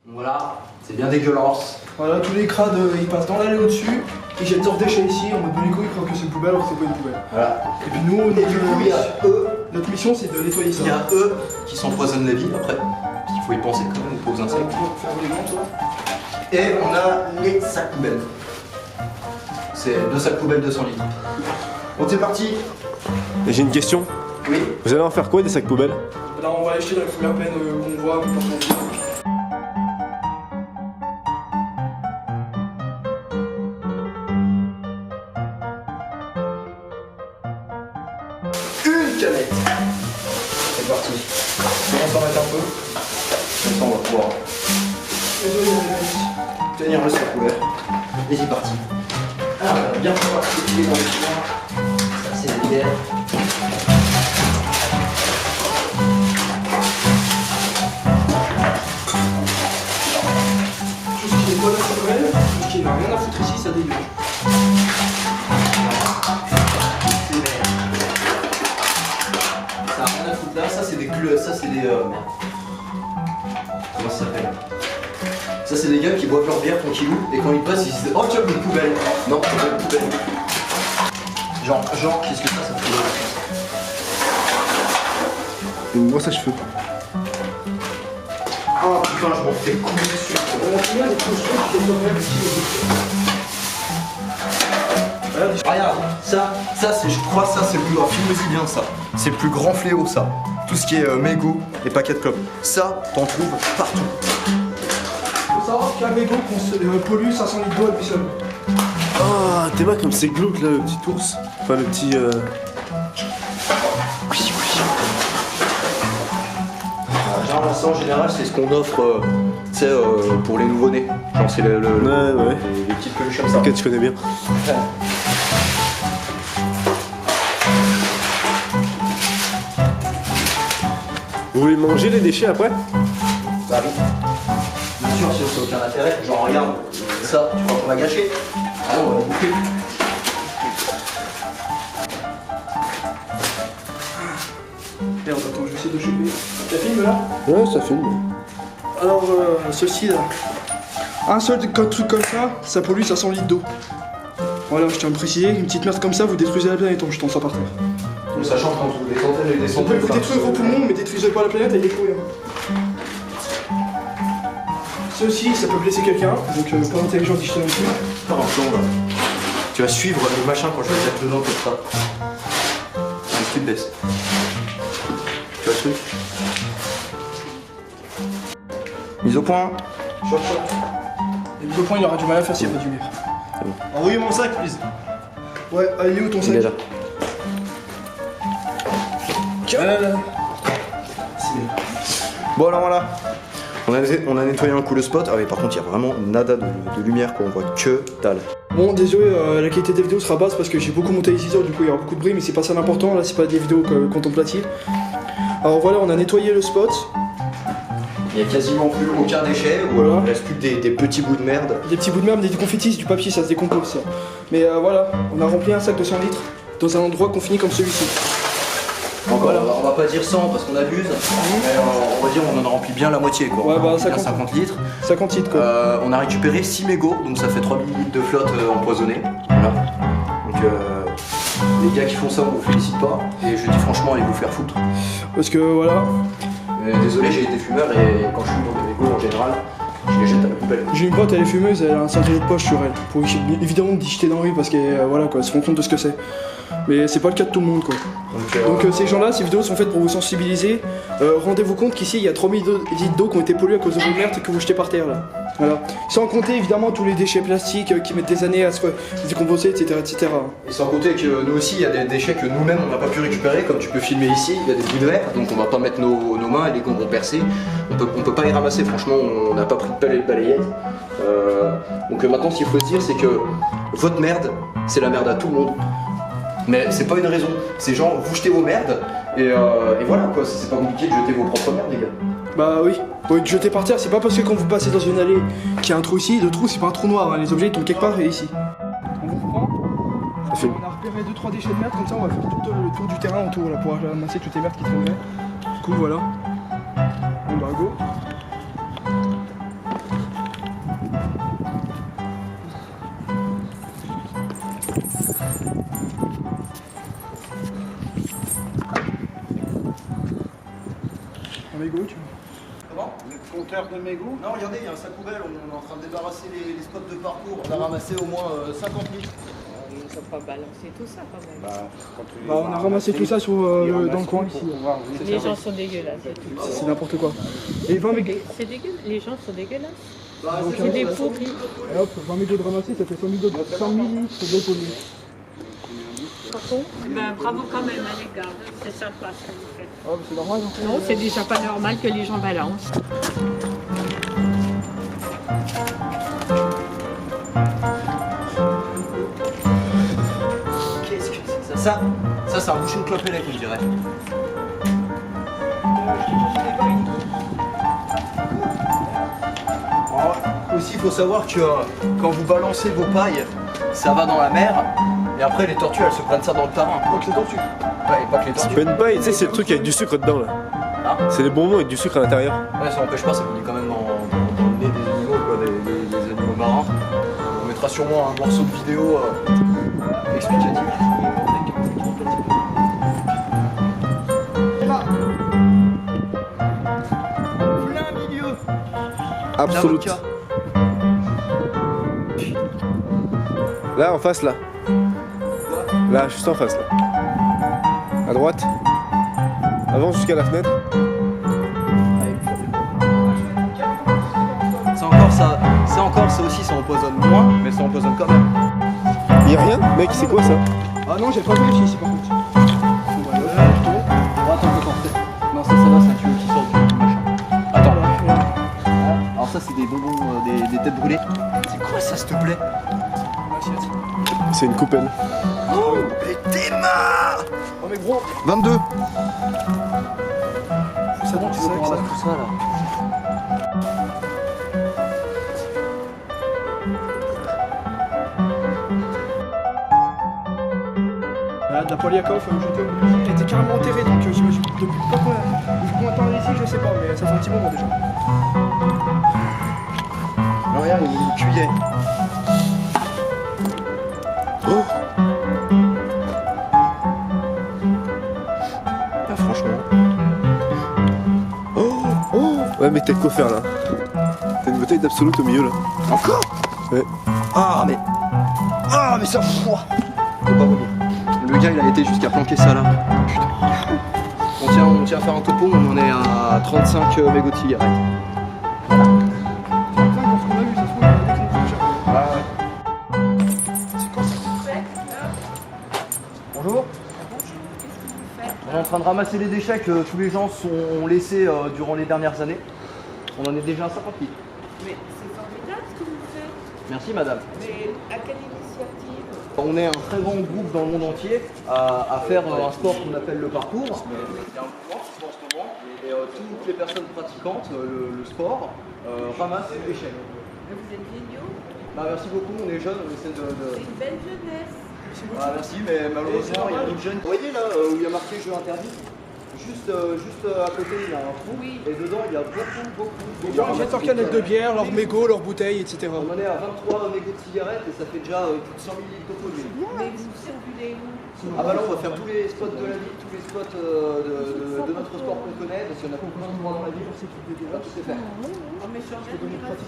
Voilà, c'est bien dégueulasse. Voilà, tous les crades ils passent dans l'allée au-dessus, ils jettent leurs déchets ici, en mode les couilles, ils croient que c'est une poubelle alors que c'est pas une poubelle. Voilà. Et puis nous, Et du coup, il y a eux. notre mission c'est de nettoyer ça. Il y a eux qui s'empoisonnent la vie après. Parce qu'il faut y penser quand même aux pauvres insectes. Ferme les gants, toi. Et on a les sacs poubelles. C'est 2 sacs poubelles 200 litres. Bon, c'est parti. Et j'ai une question. Oui. Vous allez en faire quoi des sacs poubelles? Là, on va les jeter dans les premières peines qu'on voit. Une canette. C'est parti. On va s'en mettre un peu. Comme ça, on va pouvoir tenir le sac couvert. Et c'est parti. Alors, on va bien pouvoir circuler dans les coins. Ça, c'est la bière. Tout ce qui est pas dans cette poubelle, tout ce qui n'a rien à foutre ici, ça dégage. C'est vert. Ça n'a rien à foutre là. Ça, c'est des culottes. Ça, c'est des. Merde. Comment ça s'appelle? Ça, c'est des gars qui boivent leur bière tranquillou et quand ils passent, ils se disent oh, tiens, une poubelle. Non, c'est pas une poubelle. Genre, qu'est-ce que ça fait? Une brosse à cheveux. Oh putain, je m'en fais couler dessus. Regarde, ça c'est, je crois, ça c'est le plus grand. Filme-y bien ça. C'est le plus grand fléau, ça. Tout ce qui est mégots et paquets de clopes. Ça, t'en trouves partout. Faut savoir qu'un mégot pollue 500 litres d'eau à lui seul. Ah, t'es pas comme c'est glauque là, le petit ours. Enfin, le petit. Genre, ça en général, c'est ce qu'on offre tu sais, pour les nouveau-nés. Genre, c'est Ouais. les petites peluches comme ça. Ok, tu connais bien. Vous voulez manger les déchets après? Bah oui. Bien sûr, si c'est aucun intérêt. Genre, regarde, ça, tu crois qu'on va gâcher? Ah non, on va le bouffer. Merde, attends, je vais essayer de choper. Ça filme là? Ouais, ça filme. Alors, ceci là. Un seul truc comme ça pollue 500 litres d'eau. Voilà, je tiens à le préciser, une petite merde comme ça, vous détruisez la planète en jetant ça par terre. Donc, sachant qu'on trouve des centaines et des On peut centaines. vous détruire vos poumons, mais détruisez pas la planète, elle est pourrie. Ceci, ça peut blesser quelqu'un, donc pas intelligent d'y jeter non plus. Par un plomb là. Tu vas suivre le machin quand je vais le mettre dedans comme ça. Allez, tu te baisses. Tu vois le truc? Mise au point. Chop, chop. Et le point, il aura du mal à faire s'il n'y a pas du lait. Envoyez mon sac, please. Ouais, allez où ton sac? Il est là. Bon alors voilà. On a nettoyé un coup le spot. Ah oui, par contre, il y a vraiment nada de lumière quoi. On voit que dalle. Bon, désolé, la qualité des vidéos sera basse parce que j'ai beaucoup monté les ciseaux, du coup il y aura beaucoup de bruit, mais c'est pas ça l'important, là c'est pas des vidéos contemplatives. Alors voilà, on a nettoyé le spot. Il n'y a quasiment plus aucun déchet. Voilà. Il reste plus que des petits bouts de merde. Des petits bouts de merde, des confettis, c'est du papier, ça se décompose ça. Mais voilà, on a rempli un sac de 100 litres dans un endroit confiné comme celui-ci. Voilà. On va pas dire 100 parce qu'on abuse, mais on va dire on en a rempli bien la moitié quoi. Ouais, On a bah, rempli bien 50. 50 litres. 50 litres quoi. On a récupéré 6 mégots, donc ça fait 3000 litres de flotte empoisonnée. Voilà. Donc les gars qui font ça, on vous félicite pas. Et je dis franchement, allez vous faire foutre. Parce que voilà, Désolé, j'ai été fumeur et quand je fume dans des mégots en général, je les jette à la poubelle. j'ai une pote, elle est fumeuse, elle a un sachet de poche sur elle. Pour évidemment d'y jeter dans la rue parce qu'elle voilà, quoi, elle se rend compte de ce que c'est. Mais c'est pas le cas de tout le monde quoi. Donc ces gens-là, ces vidéos sont faites pour vous sensibiliser. Rendez-vous compte qu'ici il y a 3000 litres d'eau qui ont été pollués à cause de vos merdes que vous jetez par terre là. Voilà. Sans compter évidemment tous les déchets plastiques qui mettent des années à se décomposer, etc., etc. Et sans compter que nous aussi, il y a des déchets que nous-mêmes on n'a pas pu récupérer, comme tu peux filmer ici, il y a des bouts de verre, donc on va pas mettre nos mains et les gants vont percer. On peut pas y ramasser, franchement, on n'a pas pris de pelle et de balayette. Donc maintenant, ce qu'il faut se dire, c'est que votre merde, c'est la merde à tout le monde. Mais c'est pas une raison, c'est genre vous jetez vos merdes et voilà quoi, c'est pas compliqué de jeter vos propres merdes les gars. Bah oui, pour être jeté par terre, c'est pas parce que quand vous passez dans une allée qu'il y a un trou ici, le trou c'est pas un trou noir, hein. Les objets ils tombent quelque part et ici. On vous reprend. Ça fait. On a repéré 2-3 déchets de merde, comme ça on va faire tout le tour du terrain autour là, pour ramasser toutes les merdes qui traînent. Du coup voilà. Bon bah go. Un mégot, tu vois. Comment? Le compteur de mégots? Non, regardez, il y a un sac poubelle, on est en train de débarrasser les spots de parcours. On a ramassé au moins 50 litres. Ils ne ont pas balancé tout ça quand même. On a ramassé tout ça sur, dans le coin ici. Les gens sont dégueulasses, c'est tout. C'est n'importe quoi. Et 20 mégots. C'est dégueulasse, les gens sont dégueulasses. Bah, C'est des pourris. Et hop, 20 mégots de ramasser, ça fait 100 000 litres d'eau polluée. Par contre, ben, bravo quand même à les gars, c'est sympa ce que vous faites. Oh, c'est normal. Hein. Non, c'est déjà pas normal que les gens balancent. Qu'est-ce que c'est que ça? Ça c'est un bouchon de clope élect, on dirait. Alors, aussi, il faut savoir que quand vous balancez vos pailles, ça va dans la mer. Et après, les tortues, elles se prennent ça dans le terrain. Pas que les tortues. Ouais, et pas que les C'est tortues. pas une paille, tu sais, c'est le truc avec du sucre dedans là. Ah. C'est des bonbons avec du sucre à l'intérieur. Ouais, ça n'empêche pas, ça finit quand même dans le nez des animaux, quoi, des animaux marins. On mettra sûrement un morceau de vidéo explicatif. Plein milieu. Absolute. L'avocat. Là, en face, là. Là, juste en face, là. À droite. Avance jusqu'à la fenêtre. Ça aussi, ça empoisonne moins, mais ça empoisonne quand même. Y'a rien? Mec, c'est quoi ça? Ah non, j'ai pas vérifié ici par contre. Non, ça va, c'est un tuyau qui sort du machin. Attends. Alors ça, c'est des bonbons, des têtes brûlées. C'est quoi ça, s'il te plaît? C'est une coupelle. Oh, les thémas. Oh mais gros, 22. c'est bon, tu sais que ça. tout ça, là. De la Poliakov, il était carrément enterré, donc j'imagine depuis combien de temps ici, je sais pas, mais ça fait un petit moment déjà. Non, regarde, il y a une cuillère. Oh! Ah, franchement. Oh! Oh! Ouais, mais t'as de quoi faire là. T'as une bouteille d'absolute au milieu là. Encore? Ouais. Ah, mais ça froid. Faut pas voler. Le gars, il a été jusqu'à planquer ça là. Putain. On tient à faire un topo, on en est à 35 mégots de cigarettes. Enfin, dans ce qu'on a vu, ça se trouve, il y a des concours. Ah ouais. C'est quoi ça? Bonjour. On est en train de ramasser les déchets que tous les gens ont laissés durant les dernières années. On en est déjà à 50 litres. Mais c'est formidable ce que vous faites. Merci madame. Mais à quelle initiative? On est un très grand groupe dans le monde entier à faire un sport qu'on appelle le parcours. Il y a un mouvement qui se fait en ce moment et toutes les personnes pratiquantes le sport ramassent les déchets. Mais vous êtes géniaux. Bah, merci beaucoup, on est jeunes, on essaie de... C'est une belle jeunesse. Ah, merci, mais malheureusement il y a d'autres jeunes. Vous voyez là où il y a marqué jeu interdit? Juste à côté il y a un trou et dedans il y a beaucoup. Les gens jettent leurs canettes de bière, leurs mégots, leurs bouteilles, etc. On en est à 23 mégots de cigarettes et ça fait déjà plus de 100 000 litres d'eau polluée. Mais vous circulez où? Ah bah là on va faire tous les spots de la ville, tous les spots de notre sport qu'on connaît, parce qu'il y en a beaucoup d'endroits dans la ville, on va tout les faire. Oh, mais changez de vraiment.